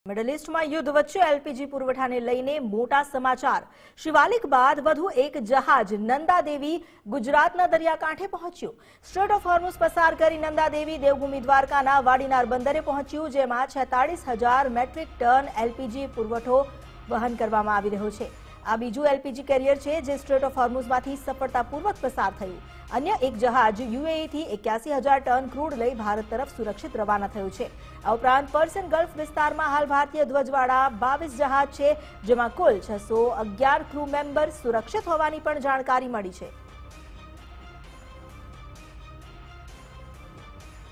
Middle ઈસ્ટમાં યુદ્ધ વચ્ચે LPG પુરવઠાને લઈને મોટા સમાચાર। શિવાલિક બાદ વધુ એક જહાજ નંદાદેવી ગુજરાતના દરિયાકાંઠે પહોંચ્યું। સ્ટ્રેટ ઓફ હોર્મુઝ પસાર કરી નંદાદેવી દેવભૂમિ દ્વારકાના વાડીનાર બંદરે પહોંચ્યું, જેમાં 46,000 મેટ્રિક ટન એલપીજી પુરવઠો વહન કરવામાં આવી રહ્યો છે। આ બીજું એલપીજી કેરિયર છે જે સ્ટ્રેટ ઓફ હોર્મુઝમાંથી સફળતાપૂર્વક પસાર થયું। અન્ય એક જહાજ યુએઈથી 81,000 ટન ક્રૂડ લઈ ભારત તરફ સુરક્ષિત રવાના થયું છે। આ ઉપરાંત પર્શિયન ગલ્ફ વિસ્તારમાં હાલ ભારતીય ધ્વજવાળા 22 જહાજ છે, જેમાં કુલ 611 ક્રૂ મેમ્બર સુરક્ષિત હોવાની પણ જાણકારી મળી છે।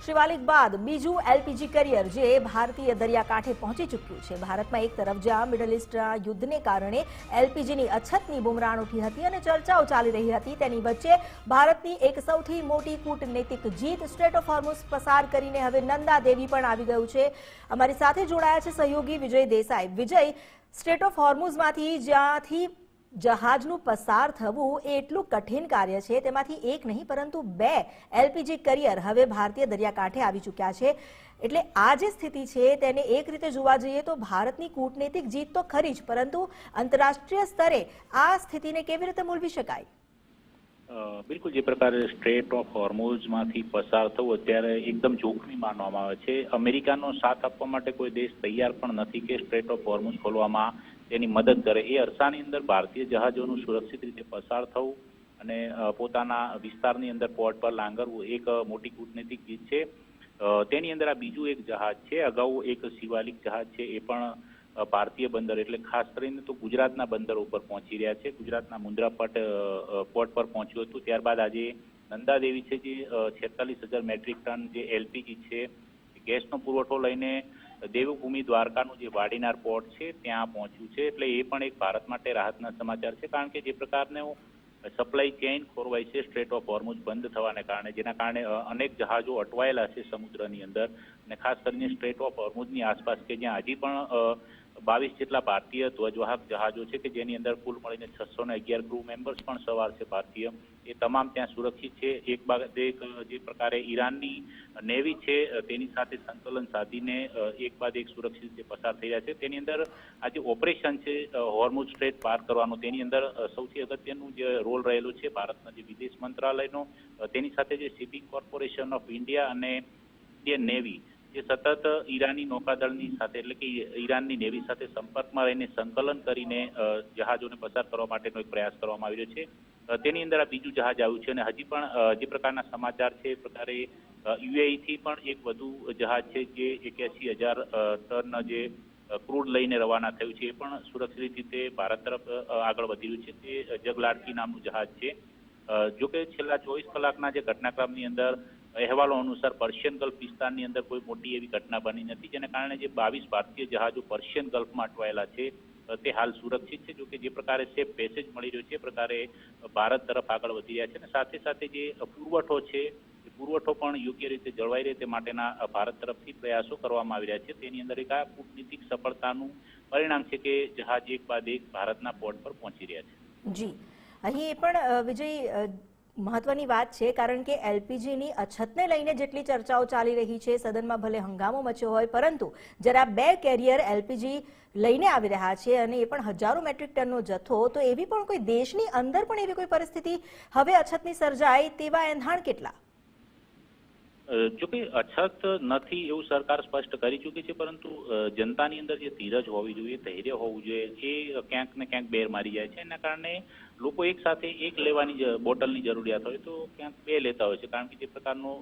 શિવાલિક બાદ બીજું એલપીજી કેરિયર જે ભારતીય દરિયાકાંઠે પહોંચી ચૂક્યું છે। ભારતમાં એક તરફ જ્યાં મિડલ ઈસ્ટના યુદ્ધને કારણે એલપીજીની અછતની બુમરાણ ઉઠી હતી અને ચર્ચાઓ ચાલી રહી હતી, તેની વચ્ચે ભારતની એક સૌથી મોટી કૂટનૈતિક જીત સ્ટ્રેટ ઓફ હોર્મુઝ પસાર કરીને હવે નંદાદેવી પણ આવી ગયું છે। અમારી સાથે જોડાયા છે સહયોગી વિજય દેસાઈ। વિજય, સ્ટ્રેટ ઓફ હોર્મુઝમાંથી જ્યાંથી જહાજનું પસાર થવું એ એટલું કઠિન કાર્ય છે, તેમાંથી એક નહીં પરંતુ 2 એલપીજી કરિયર હવે ભારતીય દરિયાકાંઠે આવી ચૂક્યા છે। એટલે આ જે સ્થિતિ છે તેને એક રીતે જોવા જઈએ તો ભારતની કૂટનૈતિક જીત તો ખરી જ, પરંતુ આંતરરાષ્ટ્રીય સ્તરે આ સ્થિતિને કેવી રીતે મૂલવી શકાય? બિલકુલ, જે પ્રકારે સ્ટ્રેટ ઓફ હોર્મુઝમાંથી પસાર થવું અત્યારે એકદમ જોખમી માનવામાં આવે છે। અમેરિકાનો સાથ આપવા માટે કોઈ દેશ તૈયાર પણ નથી કે સ્ટ્રેટ ઓફ હોર્મુઝ ખોલવામાં તેની મદદ કરે। એ અરસાની અંદર ભારતીય જહાજોનું સુરક્ષિત રીતે પસાર થવું અને પોતાના વિસ્તારની અંદર પોર્ટ પર લાંગરવું એક મોટી કૂટનૈતિક જીત છે। તેની અંદર આ બીજું એક જહાજ છે। અગાઉ એક શિવાલિક જહાજ છે, એ પણ ભારતીય બંદર એટલે ખાસ કરીને તો ગુજરાતના બંદર ઉપર પહોંચી રહ્યા છે। ગુજરાતના મુન્દ્રા પોર્ટ પર પહોંચ્યું હતું। ત્યારબાદ આજે નંદાદેવી છે જે 46,000 મેટ્રિક ટન જે એલપીજી છે ગેસનો પુરવઠો લઈને દેવભૂમિ દ્વારકાનું જે વાડીનાર પોર્ટ છે ત્યાં પહોંચ્યું છે। એટલે એ પણ એક ભારત માટે રાહતના સમાચાર છે, કારણ કે જે પ્રકારનો સપ્લાય ચેઇન ખોરવાય છે સ્ટ્રેટ ઓફ હોર્મુઝ બંધ થવાને કારણે, જેના કારણે અનેક જહાજો અટવાયેલા છે સમુદ્રની અંદર, અને ખાસ કરીને સ્ટ્રેટ ઓફ હોર્મુઝની આસપાસ કે જ્યાં હજી પણ 22 જેટલા ભારતીય ધ્વજવાહક જહાજો છે કે જેની અંદર કુલ મળીને 611 ક્રૂ મેમ્બર્સ પણ સવાર છે ભારતીય, એ તમામ ત્યાં સુરક્ષિત છે। એક બાદ એક જે પ્રકારે ઈરાનની નેવી છે તેની સાથે સંકલન સાધીને એક બાદ એક સુરક્ષિત રીતે પસાર થઈ રહ્યા છે। તેની અંદર આ જે ઓપરેશન છે હોર્મુઝ સ્ટ્રેટ પાર કરવાનું, તેની અંદર સૌથી અગત્યનું જે રોલ રહેલો છે ભારતના જે વિદેશ મંત્રાલયનો, તેની સાથે જે શિપિંગ કોર્પોરેશન ઓફ ઇન્ડિયા અને ઇન્ડિયન નેવી જે સતત ઈરાની નૌકાદળની સાથે એટલે કે ઈરાનની નેવી સાથે સંપર્કમાં રહીને સંકલન કરીને જહાજોને પસાર કરવા માટેનો એક પ્રયાસ કરવામાં આવી રહ્યો છે। તેની અંદર આ બીજું જહાજ આવ્યું છે, અને હજી પણ જે પ્રકારના સમાચાર છે એ પ્રકારે યુએઈથી પણ એક વધુ જહાજ છે જે 81,000 ટન જે ક્રૂડ લઈને રવાના થયું છે, એ પણ સુરક્ષિત રીતે ભારત તરફ આગળ વધી રહ્યું છે। તે જગલાડકી નામનું જહાજ છે। જોકે છેલ્લા 24 કલાકના જે ઘટનાક્રમની અંદર અહેવાલો અનુસાર પર્શિયન ગલ્ફ વિસ્તારની અંદર કોઈ મોટી એવી ઘટના બની નથી, જેને કારણે જે 22 ભારતીય જહાજો પર્શિયન ગલ્ફમાં અટવાયેલા છે તે હાલ સુરક્ષિત છે। જોકે જે પ્રકારે સેફ પેસેજ મળી રહ્યો છે એ પ્રકારે ભારત તરફ આગળ વધી રહ્યા છે, અને સાથે સાથે જે પુરવઠો છે એ પુરવઠો પણ યોગ્ય રીતે જળવાઈ રહે તે માટેના ભારત તરફથી પ્રયાસો કરવામાં આવી રહ્યા છે। તેની અંદર એક આ કૂટનીતિક સફળતાનું પરિણામ છે કે જહાજ એક બાદ એક ભારતના પોર્ટ પર પહોંચી રહ્યા છે। જી, અહીં એ પણ વિજય મહત્વની વાત છે, કારણ કે એલપીજીની અછતને લઈને જેટલી ચર્ચાઓ ચાલી રહી છે, સદનમાં ભલે હંગામો મચ્યો હોય, પરંતુ જરા 2 કેરિયર એલપીજી લઈને આવી રહ્યા છે અને એ પણ હજારો મેટ્રિક ટનનો જથ્થો, તો એવી પણ કોઈ દેશની અંદર પણ એવી કોઈ પરિસ્થિતિ હવે અછતની સર્જાય તેવા એંધાણ કેટલા? જોકે અછત નથી એવું સરકાર સ્પષ્ટ કરી ચૂકી છે, પરંતુ જનતાની અંદર જે ધીરજ હોવી જોઈએ, ધૈર્ય હોવું જોઈએ, એ ક્યાંક ને ક્યાંક બેર મારી જાય છે। એના કારણે લોકો એક સાથે એક લેવાની બોટલની જરૂરિયાત હોય તો ક્યાંક 2 લેતા હોય છે, કારણ કે જે પ્રકારનો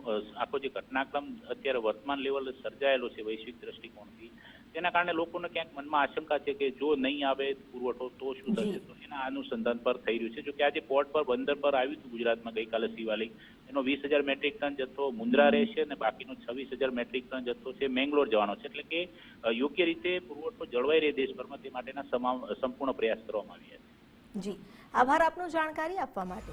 આખો જે ઘટનાક્રમ અત્યારે વર્તમાન લેવલે સર્જાયેલો છે વૈશ્વિક દ્રષ્ટિકોણથી, તેના કારણે લોકોને ક્યાંક મનમાં આશંકા છે કે જો નહીં આવે પુરવઠો તો શું થશે, તો એના અનુસંધાન પર થઈ રહ્યું છે। જો કે આજે પોર્ટ પર બંદર પર આવ્યું હતું ગુજરાતમાં ગઈકાલે શિવાલિક, એનો 20,000 મેટ્રિક ટન જથ્થો મુન્દ્રા રહેશે અને બાકીનો 26,000 મેટ્રિક ટન જથ્થો છે મેંગ્લોર જવાનો છે। એટલે કે યોગ્ય રીતે પુરવઠો જળવાઈ રહે દેશભરમાં તે માટેના સંપૂર્ણ પ્રયાસ કરવામાં આવ્યા છે। જી, આભાર આપનો જાણકારી આપવા માટે।